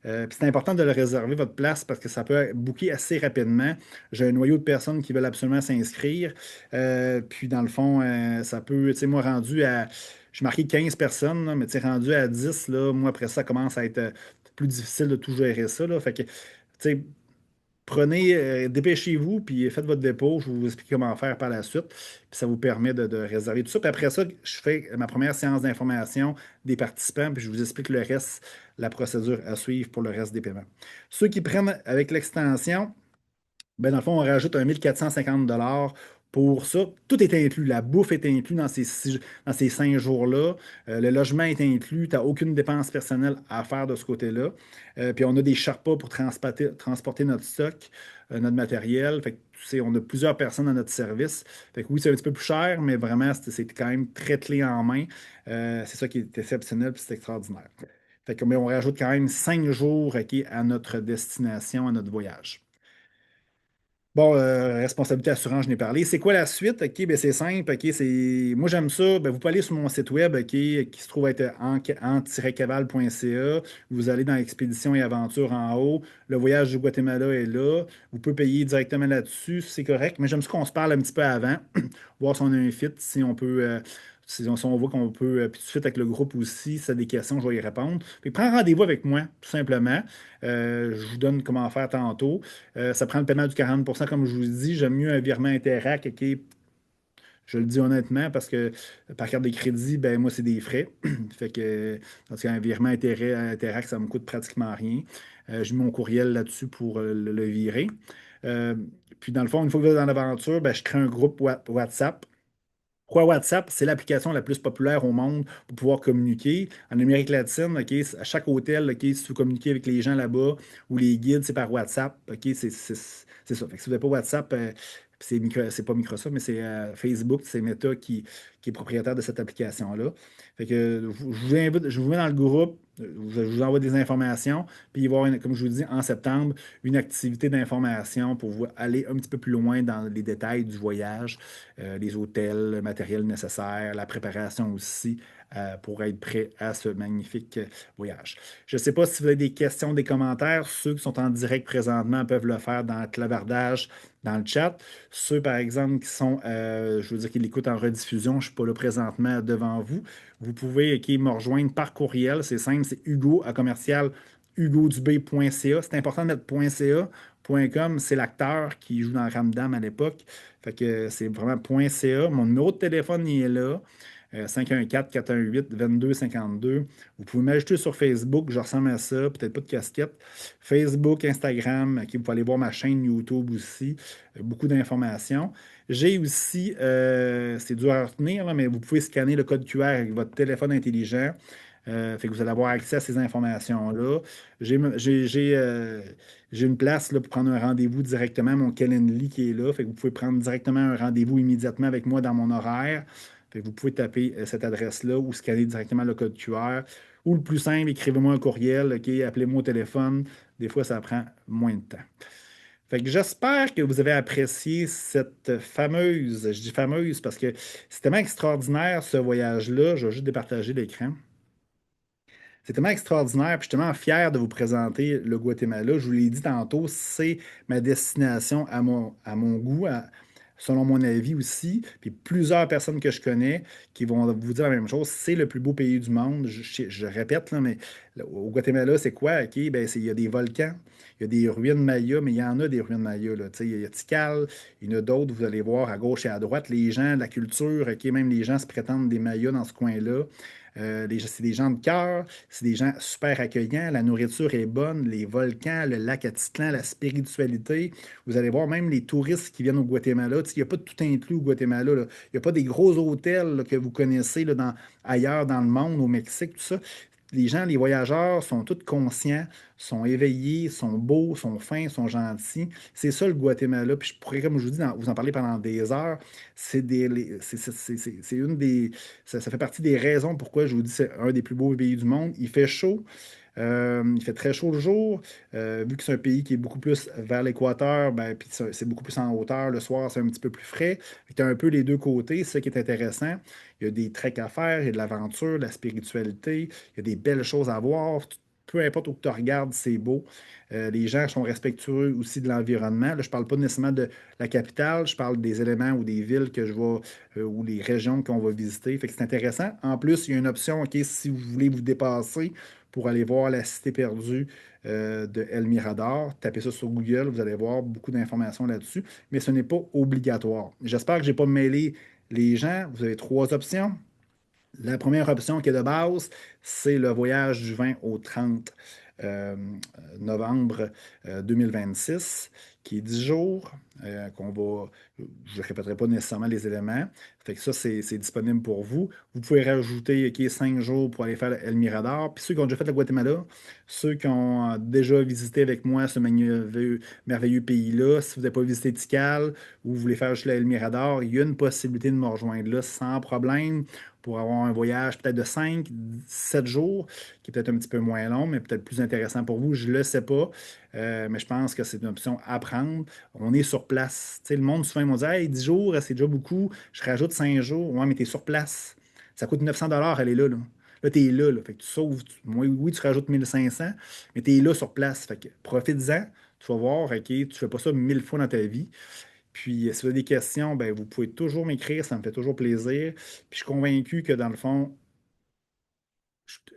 Speaker 1: Puis c'est important de le réserver, votre place, parce que ça peut booker assez rapidement. J'ai un noyau de personnes qui veulent absolument s'inscrire. Puis dans le fond, ça peut, tu sais, moi, rendu à. Je marqué 15 personnes, là, mais tu sais, rendu à 10, là, moi, après ça commence à être plus difficile de tout gérer ça, là. Fait que, tu sais, prenez, dépêchez-vous, puis faites votre dépôt. Je vais vous expliquer comment faire par la suite. Puis ça vous permet de réserver tout ça. Puis après ça, je fais ma première séance d'information des participants, puis je vous explique le reste, la procédure à suivre pour le reste des paiements. Ceux qui prennent avec l'extension, ben, dans le fond, on rajoute un 1 450 pour ça. Tout est inclus. La bouffe est inclus dans ces 5 jours-là. Le logement est inclus. Tu n'as aucune dépense personnelle à faire de ce côté-là. Puis on a des Sherpas pour transporter notre stock, notre matériel. Fait que, tu sais, on a plusieurs personnes à notre service. Fait que oui, c'est un petit peu plus cher, mais vraiment, c'est quand même très clé en main. C'est ça qui est exceptionnel puis c'est extraordinaire. Fait que, mais on rajoute quand même 5 jours OK, à notre destination, à notre voyage. Bon, responsabilité assurance, je n'ai parlé. C'est quoi la suite? OK, ben c'est simple. OK, moi, j'aime ça. Ben, vous pouvez aller sur mon site web, OK, qui se trouve être en-caval.ca. Vous allez dans Expédition et Aventure en haut. Le voyage du Guatemala est là. Vous pouvez payer directement là-dessus, c'est correct. Mais j'aime ça qu'on se parle un petit peu avant, voir si on a un fit, si on peut. Si on voit qu'on peut, puis tout de suite avec le groupe aussi, si tu as des questions, je vais y répondre. Puis prends rendez-vous avec moi, tout simplement. Je vous donne comment faire tantôt. Ça prend le paiement du 40 comme je vous dis. J'aime mieux un virement Interac, OK? Je le dis honnêtement, parce que par carte de crédit, ben moi, c'est des frais. Fait que, parce qu'un virement Interac, ça me coûte pratiquement rien. J'ai mis mon courriel là-dessus pour le virer. Euh, Puis, dans le fond, une fois que vous êtes dans l'aventure, ben, je crée un groupe WhatsApp. Pourquoi WhatsApp? C'est l'application la plus populaire au monde pour pouvoir communiquer. En Amérique latine, OK, à chaque hôtel, OK, si tu veux communiquer avec les gens là-bas ou les guides, c'est par WhatsApp. OK, c'est ça. Fait que si vous n'avez pas WhatsApp, c'est pas Microsoft, mais c'est Facebook, c'est Meta qui est propriétaire de cette application-là. Fait que je vous invite, je vous mets dans le groupe, je vous envoie des informations, puis il va y avoir, comme je vous dis, en septembre, une activité d'information pour vous aller un petit peu plus loin dans les détails du voyage, les hôtels, le matériel nécessaire, la préparation aussi pour être prêt à ce magnifique voyage. Je ne sais pas si vous avez des questions, des commentaires. Ceux qui sont en direct présentement peuvent le faire dans le clavardage, dans le chat. Ceux, par exemple, qui sont, je veux dire, qui l'écoutent en rediffusion, je ne suis pas là présentement devant vous. Vous pouvez me rejoindre par courriel. C'est simple, c'est Hugo à commercial hugodubé.ca. C'est important de mettre .ca. .com, c'est l'acteur qui joue dans Ramdam à l'époque. Fait que c'est vraiment .ca. Mon numéro de téléphone, il est là. 514-418-2252. Vous pouvez m'ajouter sur Facebook, je ressemble à ça, peut-être pas de casquette. Facebook, Instagram, vous pouvez aller voir ma chaîne YouTube aussi. Beaucoup d'informations. J'ai aussi, c'est dur à retenir, là, mais vous pouvez scanner le code QR avec votre téléphone intelligent. Fait que vous allez avoir accès à ces informations-là. J'ai j'ai- j'ai, euh, j'ai une place là, pour prendre un rendez-vous directement, mon Calendly qui est là. Fait que vous pouvez prendre directement un rendez-vous immédiatement avec moi dans mon horaire. Fait que vous pouvez taper cette adresse-là ou scanner directement le code QR. Ou le plus simple, écrivez-moi un courriel, OK, appelez-moi au téléphone. Des fois, ça prend moins de temps. Fait que j'espère que vous avez apprécié cette fameuse, je dis fameuse parce que c'est tellement extraordinaire ce voyage-là. Je vais juste départager l'écran. C'est tellement extraordinaire, puis je suis tellement fier de vous présenter le Guatemala. Je vous l'ai dit tantôt, c'est ma destination à mon goût, selon mon avis aussi. Puis plusieurs personnes que je connais qui vont vous dire la même chose, c'est le plus beau pays du monde. Je répète, là, mais au Guatemala, c'est quoi? OK, ben, il y a des volcans, il y a des ruines Mayas, mais il y en a des ruines Mayas. Là. Tu sais, il y a Tikal, il y en a d'autres, vous allez voir à gauche et à droite. Les gens, la culture, OK, même les gens se prétendent des Mayas dans ce coin-là. C'est des gens de cœur, c'est des gens super accueillants, la nourriture est bonne, les volcans, le lac Atitlan, la spiritualité. Vous allez voir même les touristes qui viennent au Guatemala. Tu sais, il n'y a pas de tout inclus au Guatemala, là. Il n'y a pas des gros hôtels là, que vous connaissez là, ailleurs dans le monde, au Mexique, tout ça. Les gens, les voyageurs sont tous conscients, sont éveillés, sont beaux, sont fins, sont gentils. C'est ça le Guatemala. Puis je pourrais, comme je vous dis, vous en parler pendant des heures. C'est une des, ça fait partie des raisons pourquoi je vous dis que c'est un des plus beaux pays du monde. Il fait chaud. Il fait très chaud le jour. Vu que c'est un pays qui est beaucoup plus vers l'équateur, ben, puis c'est beaucoup plus en hauteur. Le soir, c'est un petit peu plus frais. Tu as un peu les deux côtés, c'est ça qui est intéressant. Il y a des treks à faire, il y a de l'aventure, de la spiritualité, il y a des belles choses à voir. Peu importe où tu regardes, c'est beau. Les gens sont respectueux aussi de l'environnement. Là, je ne parle pas nécessairement de la capitale, je parle des éléments ou des villes que je vais, ou les régions qu'on va visiter. Fait que c'est intéressant. En plus, il y a une option, OK, si vous voulez vous dépasser pour aller voir la cité perdue de El Mirador. Tapez ça sur Google, vous allez voir beaucoup d'informations là-dessus, mais ce n'est pas obligatoire. J'espère que je n'ai pas mêlé les gens. Vous avez trois options. La première option qui est de base, c'est le voyage du 20 au 30 euh, novembre 2026, qui est 10 jours, je ne répéterai pas nécessairement les éléments. Fait que ça, c'est disponible pour vous. Vous pouvez rajouter 5 jours pour aller faire El Mirador. Puis ceux qui ont déjà fait le Guatemala, ceux qui ont déjà visité avec moi ce merveilleux pays-là, si vous n'avez pas visité Tikal ou vous voulez faire juste le El Mirador, il y a une possibilité de me rejoindre là sans problème pour avoir un voyage peut-être de 5, 7 jours, qui est peut-être un petit peu moins long, mais peut-être plus intéressant pour vous. Je ne le sais pas, mais je pense que c'est une option à prendre. On est sur place. Tu sais, le monde, souvent, ils vont dire hey, 10 jours, c'est déjà beaucoup. Je rajoute 5 jours. Ouais, mais tu es sur place. Ça coûte 900 aller là. Là, tu es là, là. Fait que tu sauves. Oui, oui, tu rajoutes 1500, mais tu es là sur place. Fait que profite-en. Tu vas voir, OK, tu ne fais pas ça 1000 fois dans ta vie. Puis, si vous avez des questions, ben, vous pouvez toujours m'écrire, ça me fait toujours plaisir. Puis, je suis convaincu que dans le fond,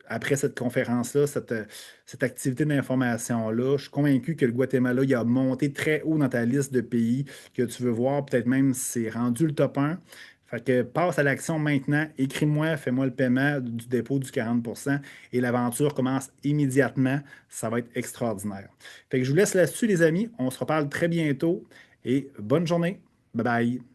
Speaker 1: après cette conférence-là, cette activité d'information-là, je suis convaincu que le Guatemala, il a monté très haut dans ta liste de pays que tu veux voir. Peut-être même c'est rendu le top 1. Fait que passe à l'action maintenant, écris-moi, fais-moi le paiement du dépôt du 40% et l'aventure commence immédiatement. Ça va être extraordinaire. Fait que je vous laisse là-dessus, les amis. On se reparle très bientôt et bonne journée. Bye bye.